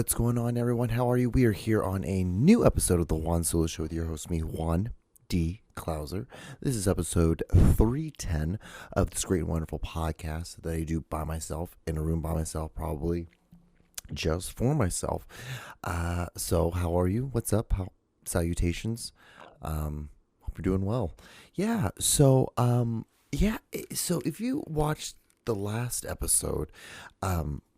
What's going on, everyone? How are you? We are here on a new episode of the Juan Solo Show with your host, me, Juan D. Klauser. This is episode 310 of this great and wonderful podcast that I do by myself, in a room by myself, probably just for myself. So how are you? What's up? Salutations. Hope you're doing well. So if you watched the last episode,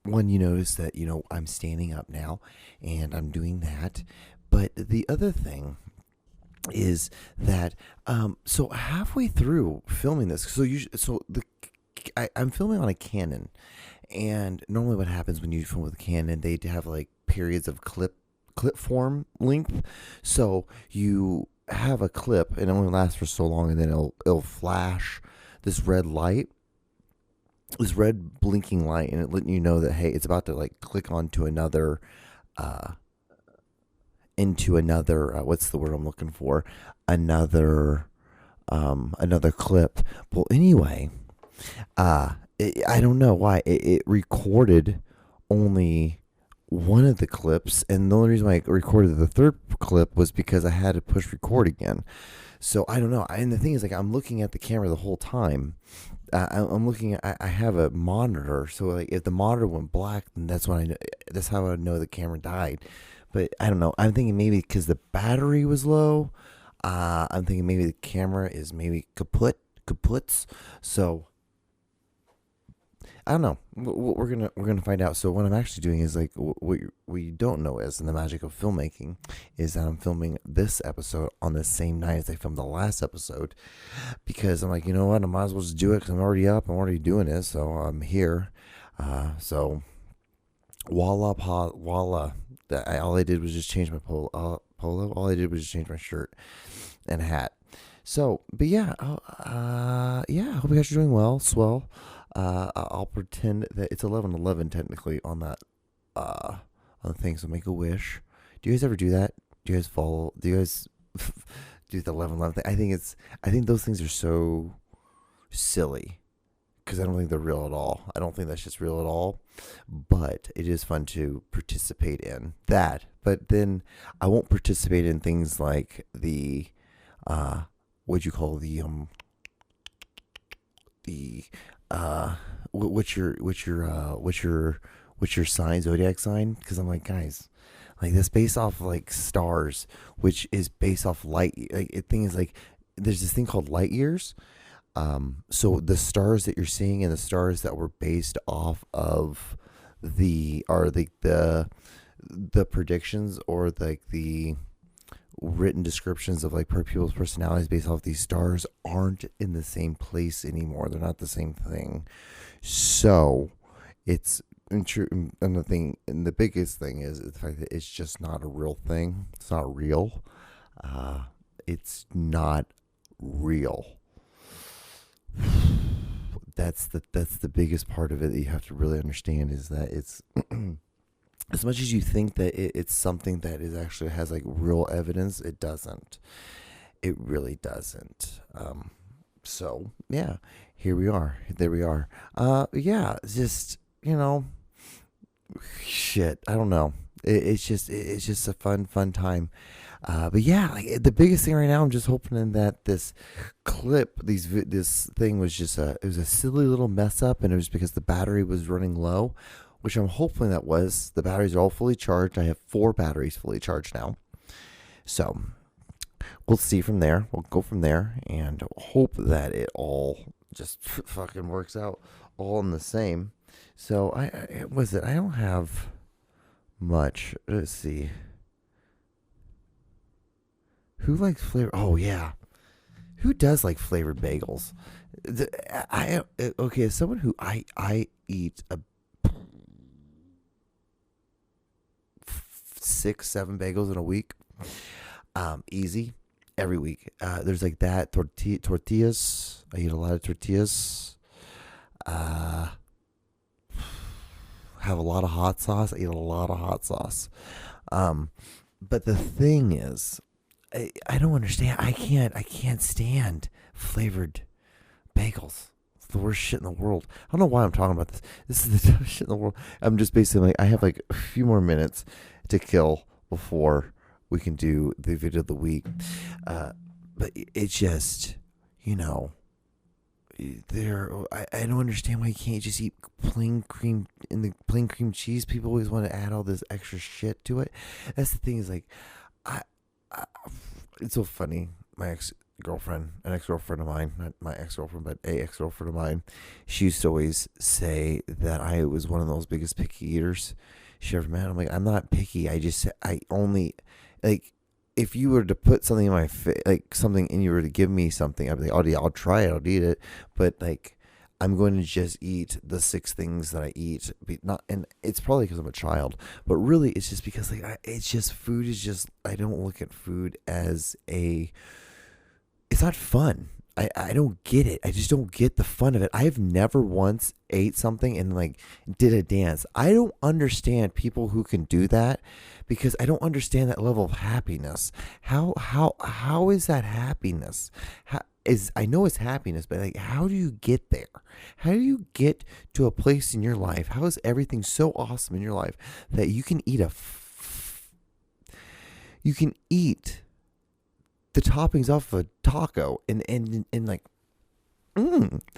one, you notice that, I'm standing up now and I'm doing that. But the other thing is that, so halfway through filming this, I'm filming on a Canon, and normally what happens when you film with a Canon, they have like periods of clip form length. So you have a clip and it only lasts for so long, and then it'll flash this red light, this red blinking light, and it letting you know that, hey, it's about to like click onto another what's the word I'm looking for, another clip. Well, anyway, I don't know why it recorded only one of the clips, and the only reason why I recorded the third clip was because I had to push record again. So I don't know. And the thing is, like, I'm looking at the camera the whole time. I'm looking at, I have a monitor, so like if the monitor went black, then that's how I know the camera died. But I don't know. I'm thinking maybe because the battery was low. I'm thinking maybe the camera is maybe kaputs. So I don't know. We're gonna find out. So what I'm actually doing is, like, what we don't know is, in the magic of filmmaking, is that I'm filming this episode on the same night as I filmed the last episode, because I'm like, you know what, I might as well just do it because I'm already up. I'm already doing it, so I'm here. So voila. All I did was just change my polo. All I did was just change my shirt and hat. So, but yeah. I hope you guys are doing well. Swell. I'll pretend that it's 11:11 technically on that on the thing. So make a wish. Do you guys ever do that? Do you guys follow? Do you guys do the 11:11 thing? I think those things are so silly because I don't think they're real at all. I don't think that's just real at all. But it is fun to participate in that. But then I won't participate in things like the what'd you call what's your sign, zodiac sign? Because I'm like, guys, like, this based off like stars, which is based off light. Like, thing is, like, there's this thing called light years. So the stars that you're seeing and the stars that were based off of the predictions, or like the written descriptions of like people's personalities based off these stars, aren't in the same place anymore. They're not the same thing. So it's true. And the biggest thing is the fact that it's just not a real thing. It's not real. It's not real. That's the biggest part of it that you have to really understand, is that it's as much as you think that it's something that is actually has like real evidence, it doesn't. It really doesn't. So yeah, here we are. There we are. Just, shit. I don't know. It's just a fun time. But yeah, like, the biggest thing right now, I'm just hoping that this clip, this thing was just it was a silly little mess up, and it was because the battery was running low, which I'm hoping that was. The batteries are all fully charged. I have 4 batteries fully charged now. So we'll see from there. We'll go from there and hope that it all just fucking works out all in the same. So I don't have much. Let's see. Who likes flavor? Oh yeah. Who does like flavored bagels? As someone who I eat 6-7 bagels in a week, easy, every week. There's like that tortillas. I eat a lot of tortillas. Have a lot of hot sauce. I eat a lot of hot sauce. But the thing is, I don't understand. I can't stand flavored bagels. the worst shit in the world. I don't know why I'm talking about this. This is the toughest shit in the world. I'm just basically like, I have like a few more minutes to kill before we can do the video of the week. But it's just, you know, I don't understand why you can't just eat plain cream cheese. People always want to add all this extra shit to it. That's the thing, is like, I it's so funny. My ex-girlfriend of mine, not my ex-girlfriend, but a ex-girlfriend of mine, she used to always say that I was one of those biggest picky eaters she ever met. I'm like, I'm not picky. I only, like, if you were to put something in my face, like something, and you were to give me something, I'd be like, oh, yeah, I'll try it, I'll eat it. But like, I'm going to just eat the 6 things that I eat. And it's probably because I'm a child, but really it's just because like, it's just, food is just, I don't look at food as it's not fun. I don't get it. I just don't get the fun of it. I've never once ate something and like did a dance. I don't understand people who can do that, because I don't understand that level of happiness. How is that happiness? I know it's happiness, but like, how do you get there? How do you get to a place in your life? How is everything so awesome in your life that you can eat the toppings off of a taco and like,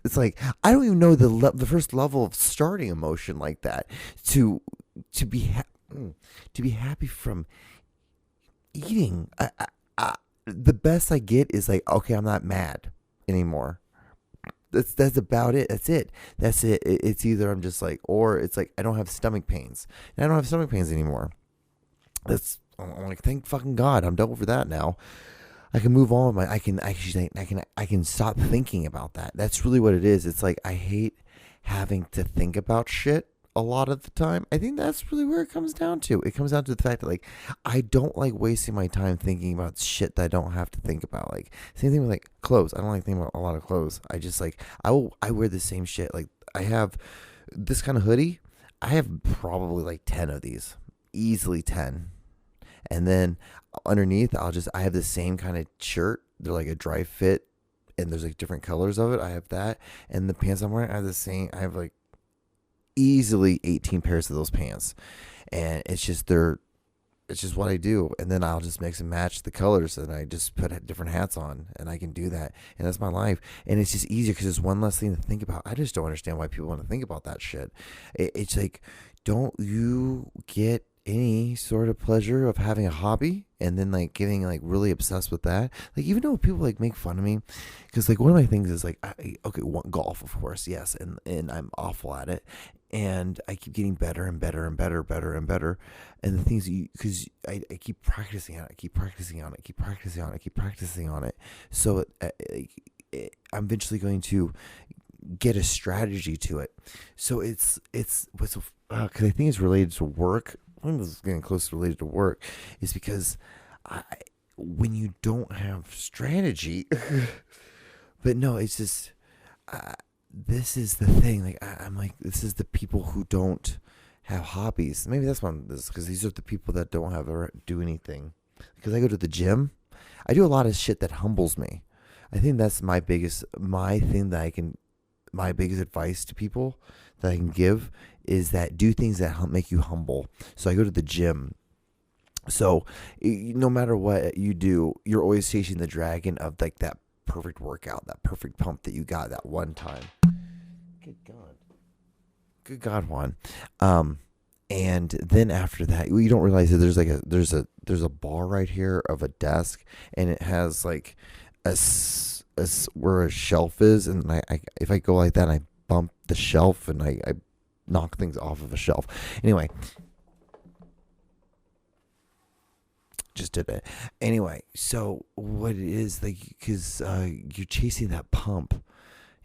it's like, I don't even know the first level of starting emotion like that to be happy from eating. The best I get is like, okay, I'm not mad anymore. That's about it. That's it. It's either I'm just like, or it's like I don't have stomach pains. And I don't have stomach pains anymore. I'm like, thank fucking God, I'm done with that now. I can move on. I can stop thinking about that. That's really what it is. It's like, I hate having to think about shit a lot of the time. I think that's really where it comes down to. It comes down to the fact that like, I don't like wasting my time thinking about shit that I don't have to think about. Like, same thing with like clothes. I don't like thinking about a lot of clothes. I just like, I wear the same shit. Like, I have this kind of hoodie. I have probably like 10 of these, easily 10. And then underneath, I have the same kind of shirt. They're like a dry fit, and there's like different colors of it. I have that. And the pants I'm wearing, I have like easily 18 pairs of those pants. And it's just what I do. And then I'll just mix and match the colors, and I just put different hats on, and I can do that. And that's my life. And it's just easier because it's one less thing to think about. I just don't understand why people want to think about that shit. It's like, don't you get any sort of pleasure of having a hobby and then like getting like really obsessed with that? Like, even though people like make fun of me, because like one of my things is like, golf, of course, yes, and I'm awful at it, and I keep getting better and better and better and the things because I keep practicing on it, so I'm eventually going to get a strategy to it. So it's what's because I think it's related to work. One of getting close to related to work is because when you don't have strategy, but no, it's just this is the thing. Like, I'm like, this is the people who don't have hobbies. Maybe that's one. This because these are the people that don't have or do anything. Because I go to the gym, I do a lot of shit that humbles me. I think that's my biggest advice to people that I can give is that do things that make you humble. So I go to the gym. So no matter what you do, you're always chasing the dragon of like that perfect workout, that perfect pump that you got that one time. Good God, Juan. And then after that, you don't realize that there's a bar right here of a desk, and it has like where a shelf is, and I if I go like that, I bump the shelf and I knock things off of a shelf. Anyway, just did it. Anyway, so what it is, like, because you're chasing that pump,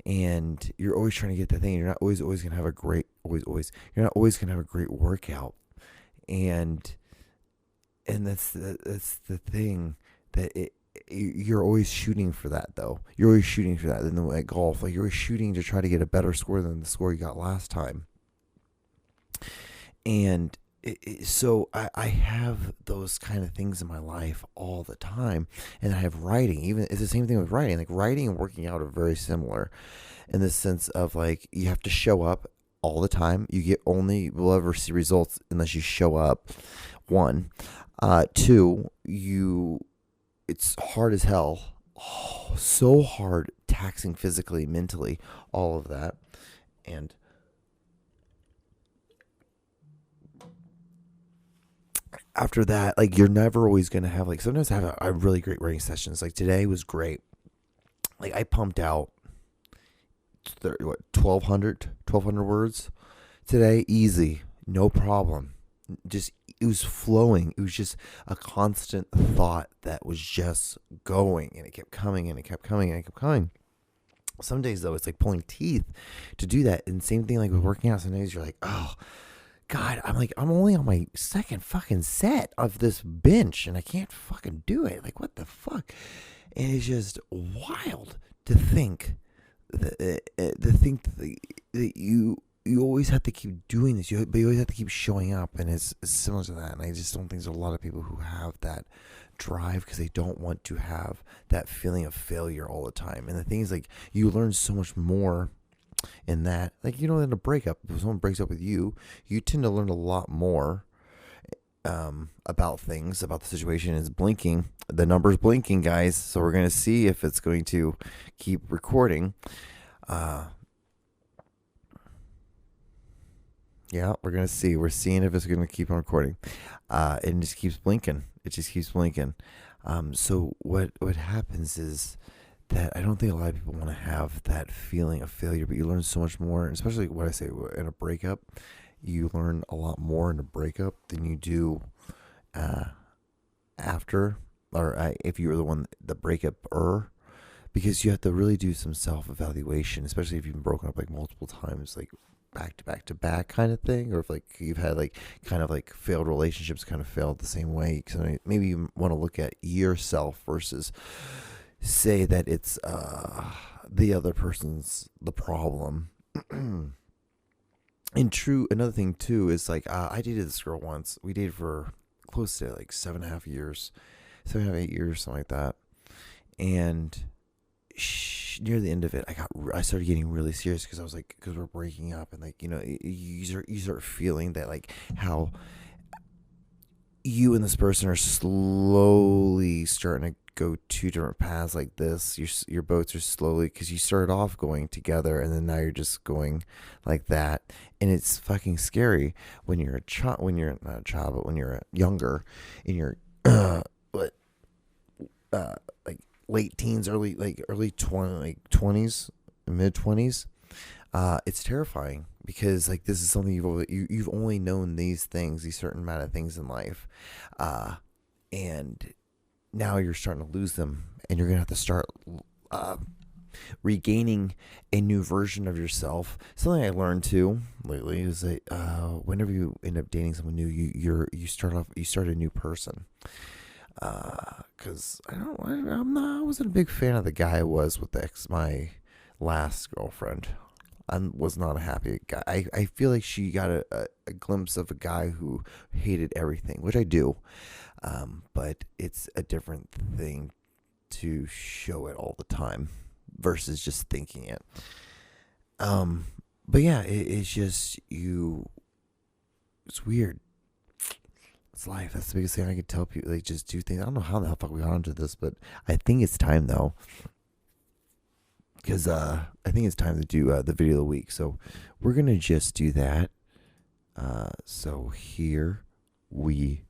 and you're always trying to get that thing. You're not always gonna have a great You're not always gonna have a great workout, and that's the thing that you're always shooting for that, though. You're always shooting for that. And then at golf, like, you're always shooting to try to get a better score than the score you got last time. And so I have those kind of things in my life all the time, and I have writing. Even it's the same thing with writing. Like writing and working out are very similar, in the sense of like you have to show up all the time. Will ever see results unless you show up. One, two, it's hard as hell. Oh, so hard, taxing physically, mentally, all of that, and after that, like you're never always gonna have like sometimes I have a really great writing sessions. Like today was great. Like I pumped out 1,200 words today, easy, no problem. Just it was flowing. It was just a constant thought that was just going, and it kept coming, and it kept coming, and it kept coming. Some days though, it's like pulling teeth to do that. And same thing like with working out. Some days you're like, oh God, I'm only on my second fucking set of this bench, and I can't fucking do it. Like what the fuck? And it's just wild to think that you always have to keep doing this. But you always have to keep showing up, and it's similar to that. And I just don't think there's a lot of people who have that drive because they don't want to have that feeling of failure all the time. And the thing is, like, you learn so much more in that. Like, in a breakup, if someone breaks up with you, you tend to learn a lot more about things, about the situation. Is blinking. The number's blinking, guys. So we're going to see if it's going to keep recording. Yeah, we're going to see. We're seeing if it's going to keep on recording. And it just keeps blinking. It just keeps blinking. So what happens is that I don't think a lot of people want to have that feeling of failure, but you learn so much more, especially what I say in a breakup. You learn a lot more in a breakup than you do after, or if you were the breakup-er, because you have to really do some self-evaluation, especially if you've been broken up like multiple times, like back to back to back kind of thing, or if like you've had like kind of like failed relationships kind of failed the same way. So maybe you want to look at yourself versus say that it's the other person's the problem. And another thing too is like I dated this girl once. We dated for close to like 7.5 years, 7.5, 8 years, something like that. And near the end of it, I started getting really serious because I was like, because we're breaking up, and like you start feeling that like how you and this person are slowly starting to go two different paths like this. Your boats are slowly, because you started off going together and then now you're just going like that, and it's fucking scary when you're when you're not a child, but when you're younger in your like late teens, early 20s, mid 20s. It's terrifying because like this is something you've only known these things, these certain amount of things in life, and now you're starting to lose them, and you're gonna have to start regaining a new version of yourself. Something I learned too lately is that whenever you end up dating someone new, you start a new person. Because I wasn't a big fan of the guy I was with my last girlfriend. I was not a happy guy. I feel like she got a glimpse of a guy who hated everything, which I do. But it's a different thing to show it all the time versus just thinking it. But yeah, it's just it's weird. It's life. That's the biggest thing I could tell people. Like, just do things. I don't know how the fuck we got onto this, but I think it's time though. Because I think it's time to do the video of the week. So we're going to just do that. So here we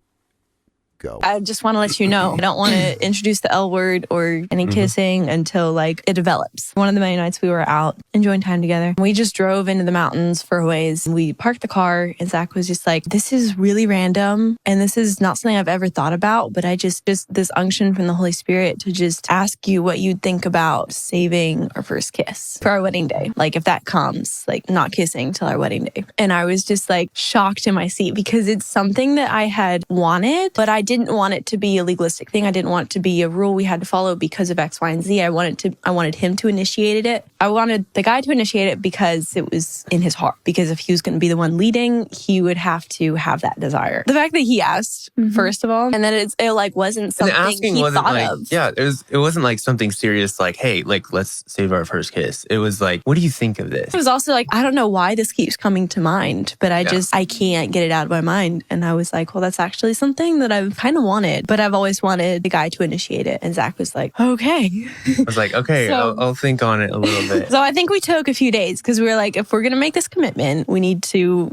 go. I just want to let you know, I don't want to introduce the L word or any kissing until like it develops. One of the many nights we were out enjoying time together, we just drove into the mountains for a ways. We parked the car and Zach was just like, this is really random. And this is not something I've ever thought about, but I just this unction from the Holy Spirit to just ask you what you'd think about saving our first kiss for our wedding day. Like if that comes, like not kissing till our wedding day. And I was just like shocked in my seat because it's something that I had wanted, but I didn't want it to be a legalistic thing. I didn't want it to be a rule we had to follow because of X, Y, and Z. I wanted him to initiate it. I wanted the guy to initiate it because it was in his heart. Because if he was going to be the one leading, he would have to have that desire. The fact that he asked, first of all, and then it like wasn't something asking he wasn't thought like, of. Yeah, it wasn't like something serious like, hey, like, let's save our first kiss. It was like, what do you think of this? It was also like, I don't know why this keeps coming to mind, but I can't get it out of my mind. And I was like, well, that's actually something that I've kind of wanted, but I've always wanted the guy to initiate it. And Zach was like, okay. I was like, okay, so, I'll think on it a little bit. So I think we took a few days because we were like, if we're going to make this commitment, we need to,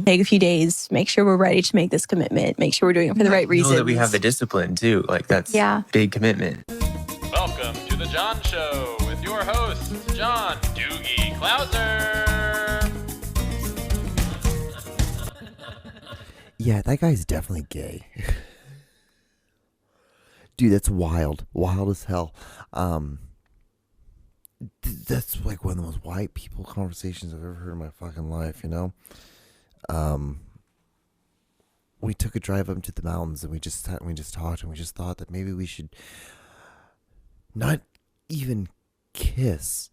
take a few days, make sure we're ready to make this commitment, make sure we're doing it for the right reasons. Know that we have the discipline too. Like that's big commitment. Welcome to the John Show with your host, John Doogie Clouser. Yeah, that guy's definitely gay. Dude, that's wild. Wild as hell. That's like one of the most white people conversations I've ever heard in my fucking life, We took a drive up to the mountains and we just talked and we just thought that maybe we should not even kiss.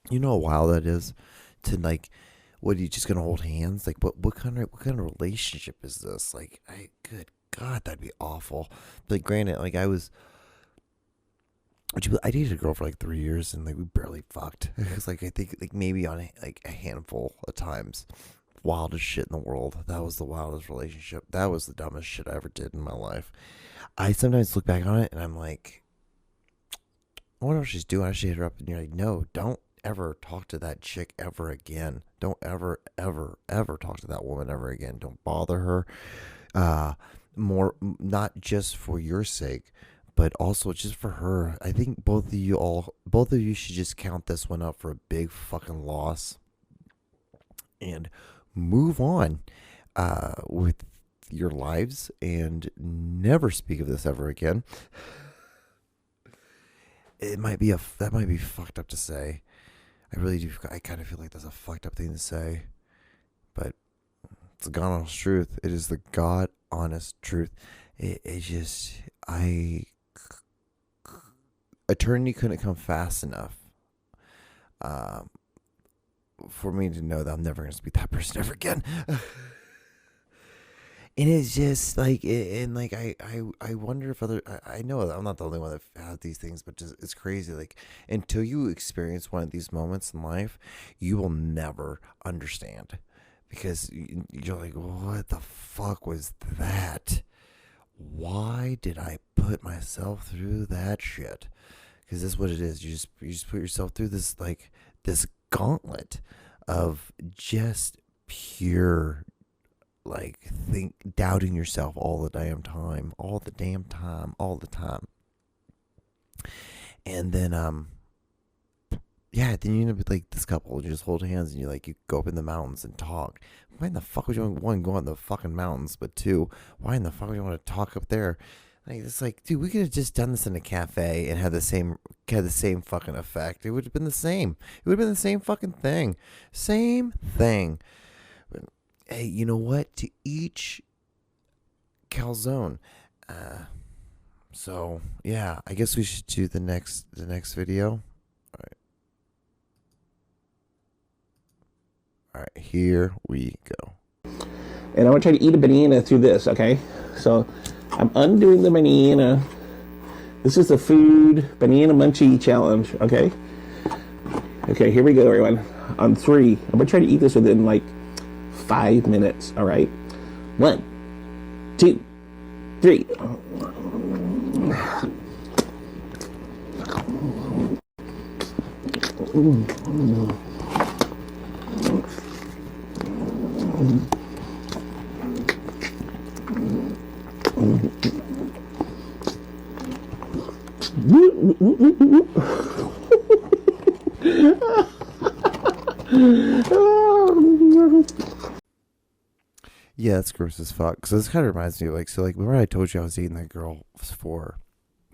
You know how wild that is to like, what are you just gonna hold hands? Like what kind of relationship is this? Like, good God, that'd be awful. But granted, like I dated a girl for like 3 years and like we barely fucked. It was like I think like maybe on a handful of times. Wildest shit in the world. That was the wildest relationship. That was the dumbest shit I ever did in my life. I sometimes look back on it and I'm like, I wonder what she's doing. I should hit her up and you're like, no, don't ever talk to that chick ever again. Don't ever talk to that woman ever again. Don't bother her. More, not just for your sake, but also just for her. I think both of you should just count this one up for a big fucking loss and move on with your lives and never speak of this ever again. That might be fucked up to say. I really do. I kind of feel like that's a fucked up thing to say, but it's the God honest truth. It is the God honest truth. Eternity couldn't come fast enough for me to know that I'm never going to speak to that person ever again. And it's just like, and like, I wonder if I know I'm not the only one that has these things, but just, it's crazy. Like, until you experience one of these moments in life, you will never understand because you're like, what the fuck was that? Why did I put myself through that shit? Because that's what it is. You just put yourself through this, like, this gauntlet of just pure, like, doubting yourself all the damn time. And then, then you end up with, like, this couple. You just hold hands and you go up in the mountains and talk. Why in the fuck would you want to go in the fucking mountains? But two, why in the fuck would you want to talk up there? Like, it's like, dude, we could have just done this in a cafe and had the same fucking effect. It would have been the same. It would have been the same fucking thing. Same thing. But, hey, you know what? To each calzone. So yeah, I guess we should do the next video. All right, here we go. And I'm gonna try to eat a banana through this, okay? So I'm undoing the banana. This is the food banana munchie challenge, okay? Okay, here we go, everyone. On 3, I'm gonna try to eat this within like 5 minutes, all right? 1, 2, 3. Yeah, that's gross as fuck. So this kind of reminds me of remember I told you I was dating that girl for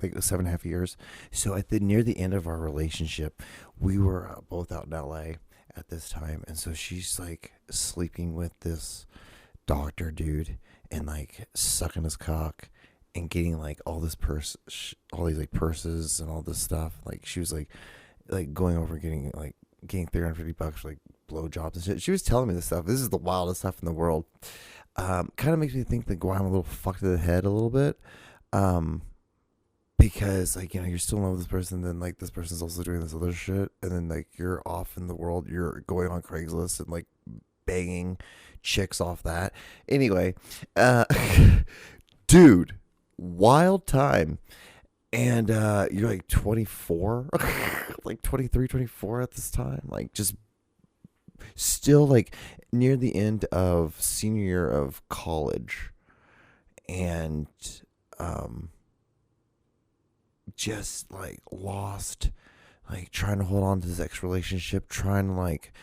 like 7.5 years. So near the end of our relationship, we were both out in LA at this time, and so she's like sleeping with this doctor dude, and like sucking his cock and getting like all this all these like purses and all this stuff. Like she was like going over getting $350 for like blowjobs and shit. She was telling me this stuff. This is the wildest stuff in the world. Kind of makes me think that I'm a little fucked to the head a little bit. Because like, you're still in love with this person, then like this person's also doing this other shit, and then like you're off in the world, you're going on Craigslist and like banging chicks off that. Anyway, dude, wild time. And you're like 24, like 23, 24 at this time, like just still like near the end of senior year of college, and just like lost, like trying to hold on to this ex relationship, trying to like,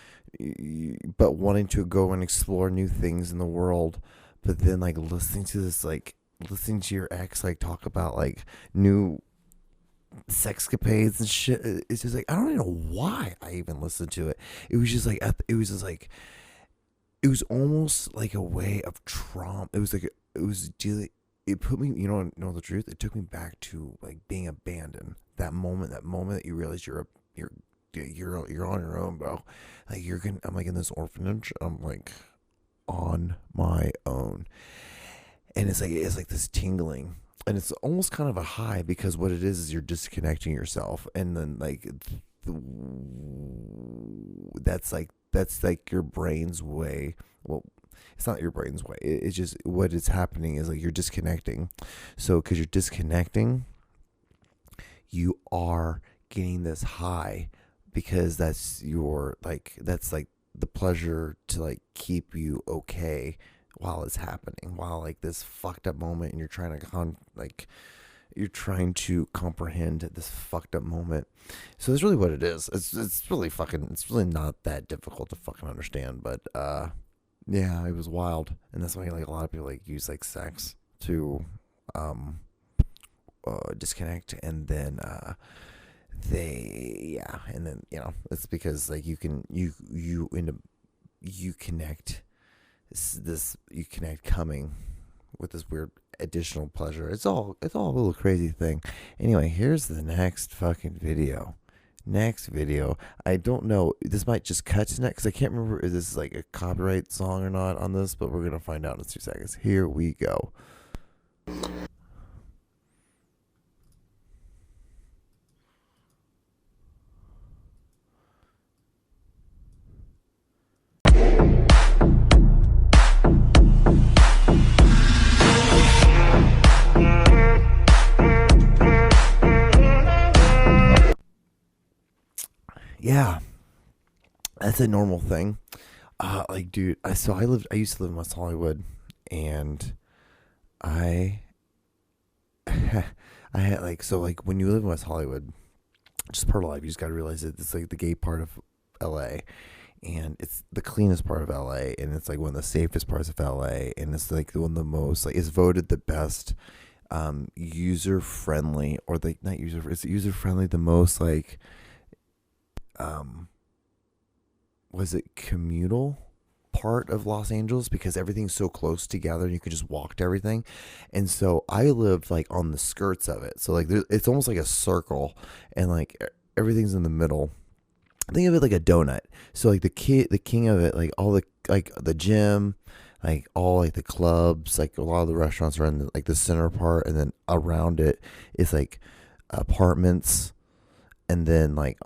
but wanting to go and explore new things in the world, but then like listening to your ex like talk about like new sexcapades and shit. It's just like, I don't even know why I even listened to it. It was just like it was almost like a way of trauma. It put me, know the truth, it took me back to like being abandoned. That moment that you realize you're on your own, bro. Like I'm like in this orphanage. I'm like on my own. And it's like this tingling, and it's almost kind of a high, because what it is you're disconnecting yourself, and then like that's like your brain's way. Well, it's not your brain's way. It's just what is happening is like you're disconnecting. So because you're disconnecting, you are getting this high, because that's like the pleasure to like keep you okay while it's happening, while like this fucked up moment, and you're trying to comprehend this fucked up moment. So that's really what it is. It's really not that difficult to fucking understand, but yeah, it was wild. And that's why like a lot of people like use like sex to disconnect, and then and then it's because like you connect coming with this weird additional pleasure. It's all a little crazy thing. Anyway, here's the next video. I don't know, this might just cut to next, because I can't remember if this is like a copyright song or not on this, but we're gonna find out in 2 seconds. Here we go. Yeah, that's a normal thing. Like, dude, I used to live in West Hollywood, and I had like, so like when you live in West Hollywood, just part of life, you just got to realize that it's like the gay part of LA, and it's the cleanest part of LA, and it's like one of the safest parts of LA, and it's like one of the most, like, it's voted the best user friendly, or like not user, it's user friendly, the most like was it communal part of Los Angeles, because everything's so close together and you can just walk to everything. And so I lived like on the skirts of it, so like it's almost like a circle, and like everything's in the middle. Think of it like a donut. So like the king of it, like all the, like the gym, like all like the clubs, like a lot of the restaurants are in like the center part, and then around it is like apartments, and then like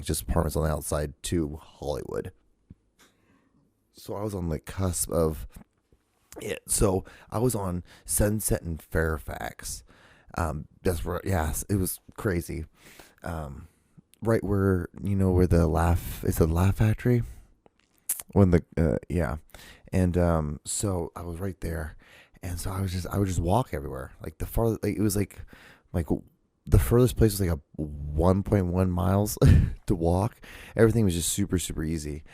just apartments on the outside to Hollywood. So I was on the cusp of it. So I was on Sunset and Fairfax. That's where, yes, it was crazy. Right where, where the Laugh Factory. When the, yeah. And, so I was right there. And so I would just walk everywhere. Like the farthest, like it was like the furthest place was like a 1.1 miles to walk. Everything was just super, super easy.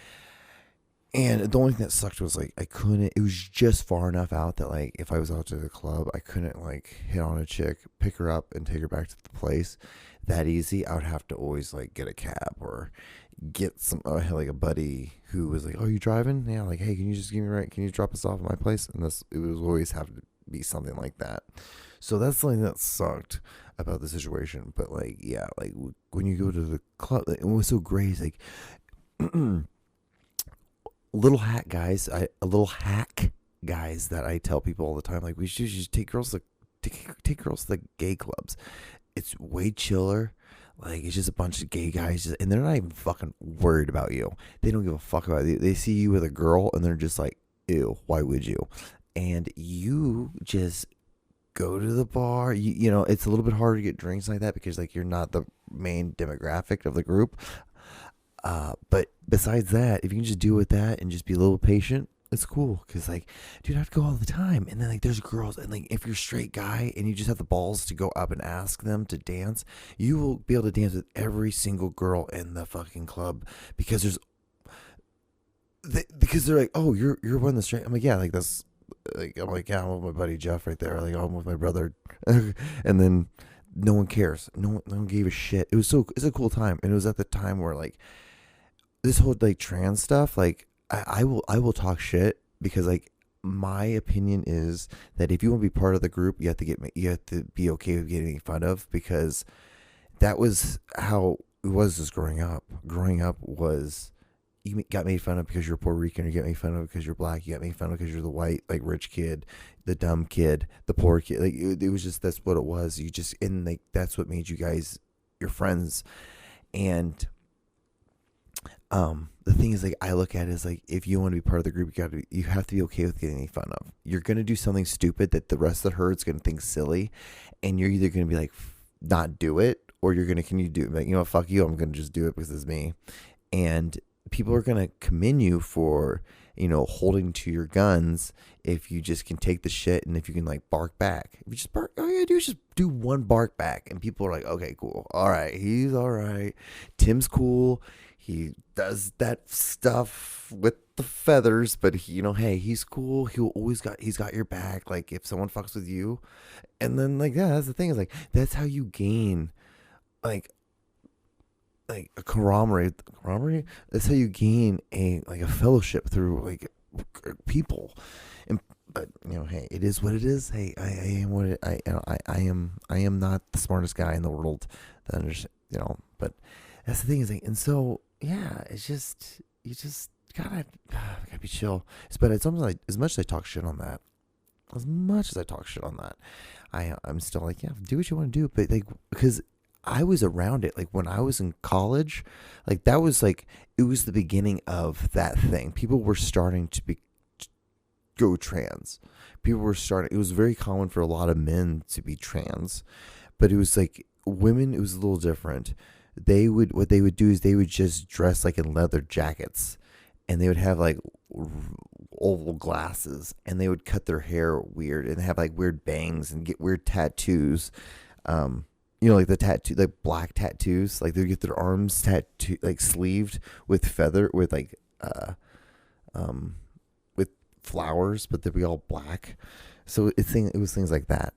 And the only thing that sucked was like I couldn't. It was just far enough out that like if I was out to the club, I couldn't like hit on a chick, pick her up, and take her back to the place that easy. I would have to always like get a cab or get some like a buddy who was like, "Oh, you driving? Yeah." Like, "Hey, can you just give me right? Can you drop us off at my place?" And it was always have to be something like that. So that's something that sucked about the situation. But like, yeah, like when you go to the club, like, it was so great. It's like. Little hack guys that I tell people all the time, like we should just take girls to the gay clubs. It's way chiller. Like it's just a bunch of gay guys, and they're not even fucking worried about you. They don't give a fuck about you. They see you with a girl, and they're just like, ew, why would you? And you just go to the bar. You know, it's a little bit harder to get drinks like that because like you're not the main demographic of the group. But besides that, if you can just deal with that and just be a little patient, it's cool. Cause like, dude, I have to go all the time. And then like, there's girls, and like, if you're a straight guy and you just have the balls to go up and ask them to dance, you will be able to dance with every single girl in the fucking club because they're like, "Oh, you're one of the straight." I'm like, "Yeah, like that's like," I'm like, "Yeah, I'm with my buddy Jeff right there." Like, "Oh, I'm with my brother," and then no one cares. No one gave a shit. It's a cool time, and it was at the time where like. This whole like trans stuff, like I will talk shit because like my opinion is that if you want to be part of the group, you have to be okay with getting made fun of because that was how it was just growing up. Growing up was you got made fun of because you're Puerto Rican, you get made fun of because you're black, you got made fun of because you're the white like rich kid, the dumb kid, the poor kid. Like it was just that's what it was. You just and like that's what made you guys your friends. And the thing is, like, I look at it as like, if you want to be part of the group, you have to be okay with getting made fun of. You're gonna do something stupid that the rest of the herd's gonna think silly, and you're either gonna be like, not do it, or you're gonna can you do it? Like, you know, fuck you, I'm gonna just do it because it's me, and people are gonna commend you for holding to your guns if you just can take the shit and if you can like bark back. If you just bark, all you gotta do is just do one bark back, and people are like, okay, cool, all right, he's all right, Tim's cool. He does that stuff with the feathers, but hey, he's cool. He's got your back. Like if someone fucks with you, and then like yeah, that's the thing is like that's how you gain like a camaraderie. That's how you gain a fellowship through like people. And but hey, it is what it is. Hey, I am what I am not the smartest guy in the world that understand. But that's the thing is like, and so. Yeah, it's just you just gotta be chill. But it's almost like as much as I talk shit on that, I'm still like, yeah, do what you want to do. But like because I was around it, like when I was in college, like that was like it was the beginning of that thing. People were starting to go trans. People were starting. It was very common for a lot of men to be trans, but it was like women. It was a little different. What they would do is they would just dress like in leather jackets, and they would have like oval glasses, and they would cut their hair weird and have like weird bangs and get weird tattoos. Like the tattoo, like black tattoos, like they get their arms tattoo like sleeved with with flowers, but they'd be all black. So it was things like that.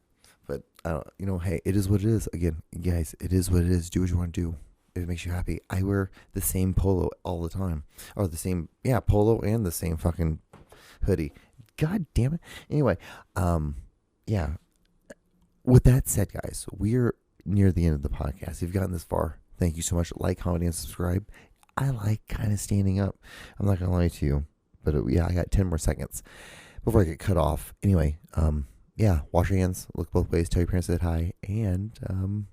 But hey, it is what it is. Again, guys, it is what it is. Do what you want to do. If it makes you happy. I wear the same polo all the time, or the same polo and the same fucking hoodie. God damn it. Anyway, yeah. With that said, guys, we're near the end of the podcast. If you've gotten this far, thank you so much. Like, comment, and subscribe. I like kind of standing up. I'm not gonna lie to you, but I got 10 more seconds before I get cut off. Anyway, wash your hands, look both ways, tell your parents that hi, and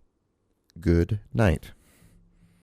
good night.